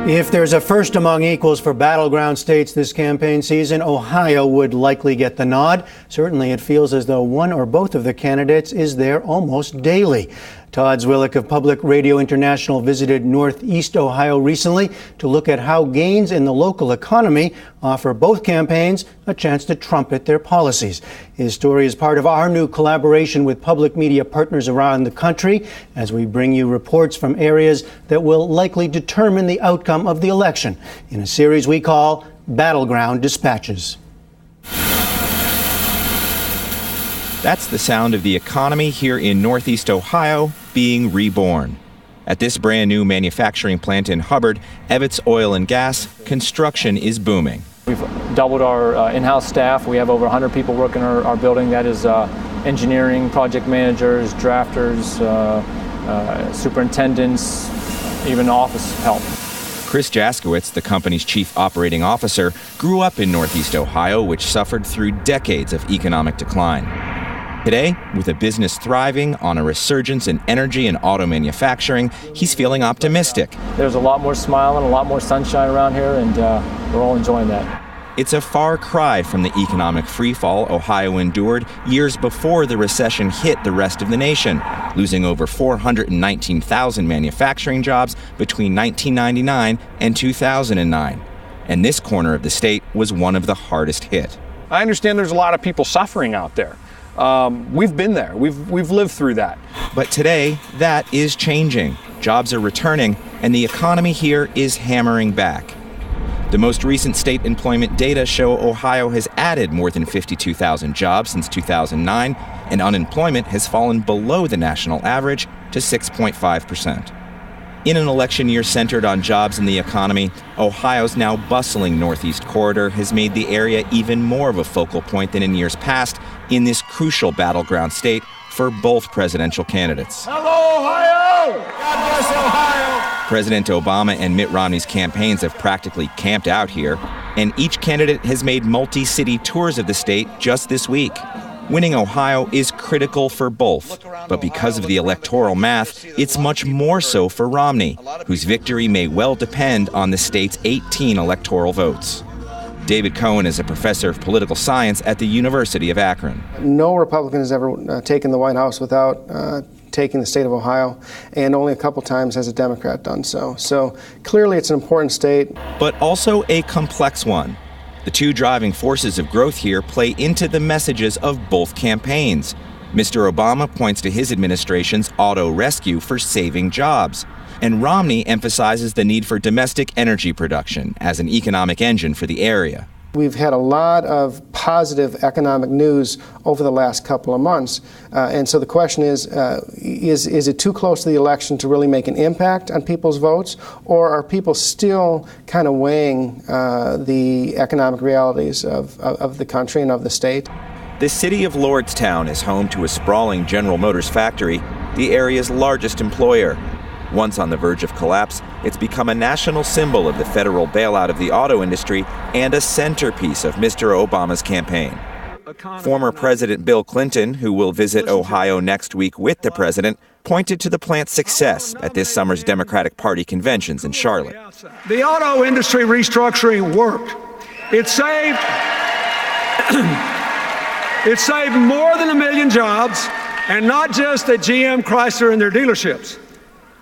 If there's a first among equals for battleground states this campaign season, Ohio would likely get the nod. Certainly it feels as though one or both of the candidates is there almost daily. Todd Zwillich of Public Radio International visited Northeast Ohio recently to look at how gains in the local economy offer both campaigns a chance to trumpet their policies. His story is part of our new collaboration with public media partners around the country as we bring you reports from areas that will likely determine the outcome of the election in a series we call Battleground Dispatches. That's the sound of the economy here in Northeast Ohio being reborn. At this brand new manufacturing plant in Hubbard, Evitz Oil and Gas, construction is booming. We've doubled our in-house staff. We have over 100 people working our building. That is engineering, project managers, drafters, superintendents, even office help. Chris Jaskowitz, the company's chief operating officer, grew up in Northeast Ohio, which suffered through decades of economic decline. Today, with a business thriving on a resurgence in energy and auto manufacturing, he's feeling optimistic. There's a lot more smiling, a lot more sunshine around here, and we're all enjoying that. It's a far cry from the economic freefall Ohio endured years before the recession hit the rest of the nation, losing over 419,000 manufacturing jobs between 1999 and 2009. And this corner of the state was one of the hardest hit. I understand there's a lot of people suffering out there. We've been there. We've lived through that. But today, that is changing. Jobs are returning, and the economy here is hammering back. The most recent state employment data show Ohio has added more than 52,000 jobs since 2009, and unemployment has fallen below the national average to 6.5%. In an election year centered on jobs and the economy, Ohio's now bustling Northeast corridor has made the area even more of a focal point than in years past in this crucial battleground state for both presidential candidates. Hello, Ohio! God bless Ohio! President Obama and Mitt Romney's campaigns have practically camped out here, and each candidate has made multi-city tours of the state just this week. Winning Ohio is critical for both, but because of the electoral math, it's much more so for Romney, whose victory may well depend on the state's 18 electoral votes. David Cohen is a professor of political science at the University of Akron. No Republican has ever taken the White House without taking the state of Ohio, and only a couple times has a Democrat done so. So clearly it's an important state. But also a complex one. The two driving forces of growth here play into the messages of both campaigns. Mr. Obama points to his administration's auto rescue for saving jobs, and Romney emphasizes the need for domestic energy production as an economic engine for the area. We've had a lot of positive economic news over the last couple of months. And so the question is it too close to the election to really make an impact on people's votes? Or are people still kind of weighing the economic realities of the country and of the state? The city of Lordstown is home to a sprawling General Motors factory, the area's largest employer. Once on the verge of collapse, it's become a national symbol of the federal bailout of the auto industry and a centerpiece of Mr. Obama's campaign. Former President Bill Clinton, who will visit Ohio next week with the president, pointed to the plant's success at this summer's Democratic Party conventions in Charlotte. The auto industry restructuring worked. It saved more than 1 million jobs, and not just at GM, Chrysler, and their dealerships,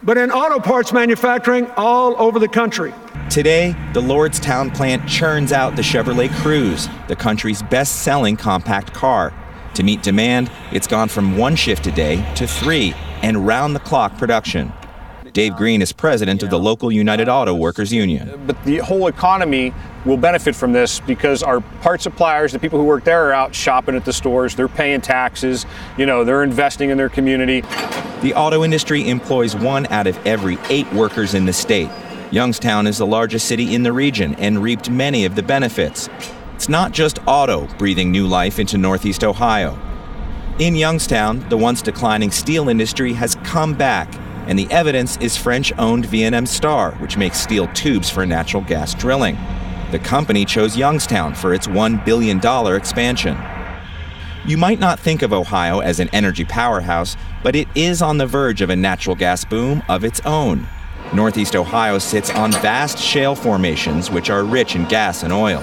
but in auto parts manufacturing all over the country. Today, the Lordstown plant churns out the Chevrolet Cruze, the country's best-selling compact car. To meet demand, it's gone from 1 shift a day to 3, and round-the-clock production. Dave Green is president of the local United Auto Workers Union. But the whole economy will benefit from this because our part suppliers, the people who work there, are out shopping at the stores. They're paying taxes. They're investing in their community. The auto industry employs 1 out of every 8 workers in the state. Youngstown is the largest city in the region and reaped many of the benefits. It's not just auto breathing new life into Northeast Ohio. In Youngstown, the once declining steel industry has come back, and the evidence is French-owned V&M Star, which makes steel tubes for natural gas drilling. The company chose Youngstown for its $1 billion expansion. You might not think of Ohio as an energy powerhouse, but it is on the verge of a natural gas boom of its own. Northeast Ohio sits on vast shale formations which are rich in gas and oil.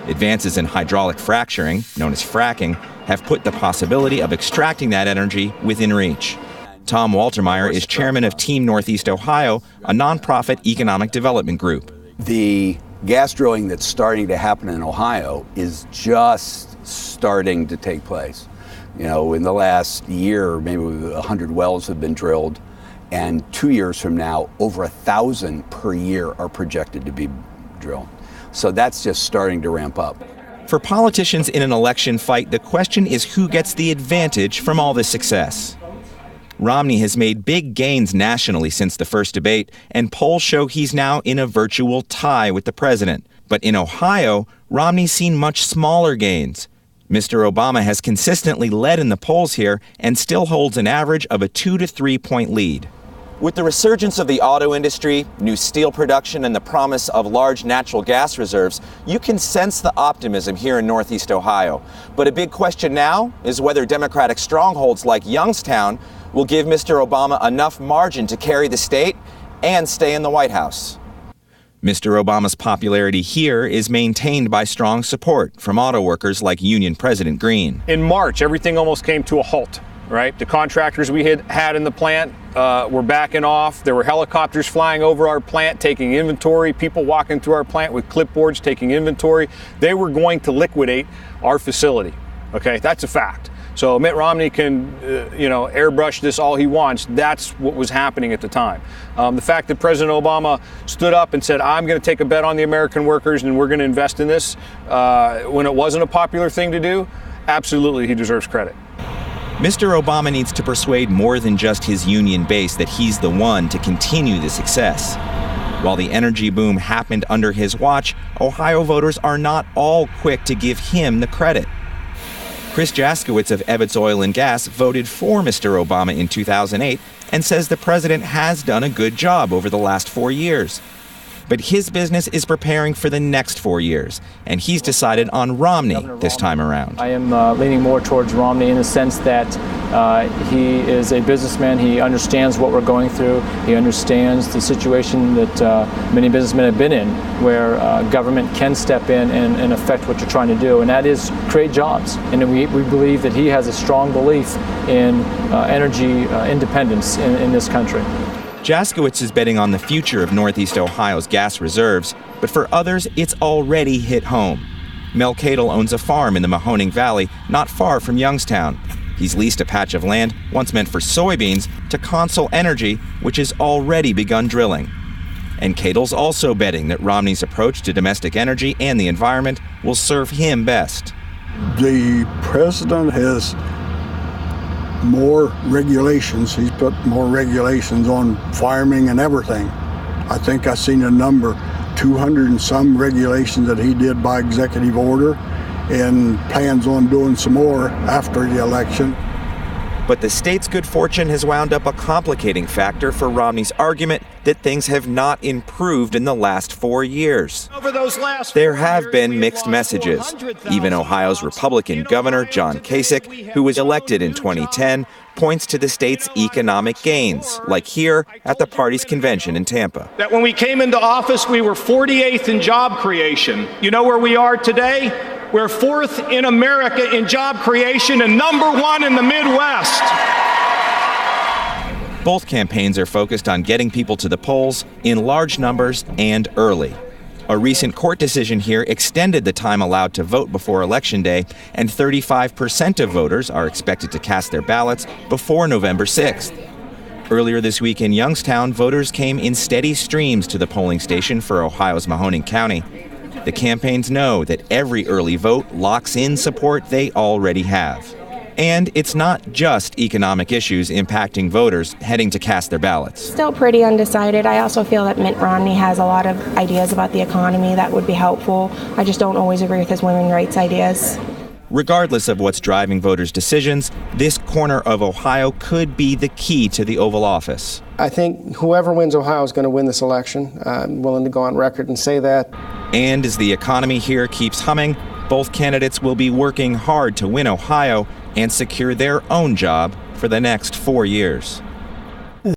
Advances in hydraulic fracturing, known as fracking, have put the possibility of extracting that energy within reach. Tom Waltermeyer is chairman of Team Northeast Ohio, a nonprofit economic development group. The gas drilling that's starting to happen in Ohio is just starting to take place. You know, in the last year, maybe 100 wells have been drilled, and 2 years from now, over 1,000 per year are projected to be drilled. So that's just starting to ramp up. For politicians in an election fight, the question is who gets the advantage from all this success. Romney has made big gains nationally since the first debate, and polls show he's now in a virtual tie with the president. But in Ohio, Romney's seen much smaller gains. Mr. Obama has consistently led in the polls here and still holds an average of a 2 to 3 point lead. With the resurgence of the auto industry, new steel production, and the promise of large natural gas reserves, you can sense the optimism here in Northeast Ohio. But a big question now is whether Democratic strongholds like Youngstown will give Mr. Obama enough margin to carry the state and stay in the White House. Mr. Obama's popularity here is maintained by strong support from auto workers like Union President Green. In March, everything almost came to a halt, right? The contractors we had in the plant were backing off. There were helicopters flying over our plant, taking inventory, people walking through our plant with clipboards, taking inventory. They were going to liquidate our facility, okay? That's a fact. So Mitt Romney can, airbrush this all he wants. That's what was happening at the time. The fact that President Obama stood up and said, I'm going to take a bet on the American workers and we're going to invest in this when it wasn't a popular thing to do, absolutely he deserves credit. Mr. Obama needs to persuade more than just his union base that he's the one to continue the success. While the energy boom happened under his watch, Ohio voters are not all quick to give him the credit. Chris Jaskowitz of Ebbets Oil and Gas voted for Mr. Obama in 2008 and says the president has done a good job over the last 4 years. But his business is preparing for the next 4 years, and he's decided on Romney this time around. I am leaning more towards Romney in the sense that he is a businessman. He understands what we're going through. He understands the situation that many businessmen have been in, where government can step in and affect what you're trying to do, and that is create jobs. And we believe that he has a strong belief in energy independence in this country. Jaskowitz is betting on the future of Northeast Ohio's gas reserves, but for others, it's already hit home. Mel Cadle owns a farm in the Mahoning Valley, not far from Youngstown. He's leased a patch of land once meant for soybeans to Consol Energy, which has already begun drilling. And Cadle's also betting that Romney's approach to domestic energy and the environment will serve him best. The president has more regulations. He's put more regulations on farming and everything. I think I've seen a number, 200 and some regulations that he did by executive order, and plans on doing some more after the election. But the state's good fortune has wound up a complicating factor for Romney's argument that things have not improved in the last 4 years. There have been mixed messages. Even Ohio's Republican Governor John Kasich, who was elected in 2010, points to the state's economic gains, like here at the party's convention in Tampa. That when we came into office, we were 48th in job creation. You know where we are today? We're 4th in America in job creation and number 1 in the Midwest. Both campaigns are focused on getting people to the polls in large numbers and early. A recent court decision here extended the time allowed to vote before Election Day, and 35% of voters are expected to cast their ballots before November 6th. Earlier this week in Youngstown, voters came in steady streams to the polling station for Ohio's Mahoning County. The campaigns know that every early vote locks in support they already have. And it's not just economic issues impacting voters heading to cast their ballots. Still pretty undecided. I also feel that Mitt Romney has a lot of ideas about the economy that would be helpful. I just don't always agree with his women's rights ideas. Regardless of what's driving voters' decisions, this corner of Ohio could be the key to the Oval Office. I think whoever wins Ohio is going to win this election. I'm willing to go on record and say that. And as the economy here keeps humming, both candidates will be working hard to win Ohio and secure their own job for the next 4 years.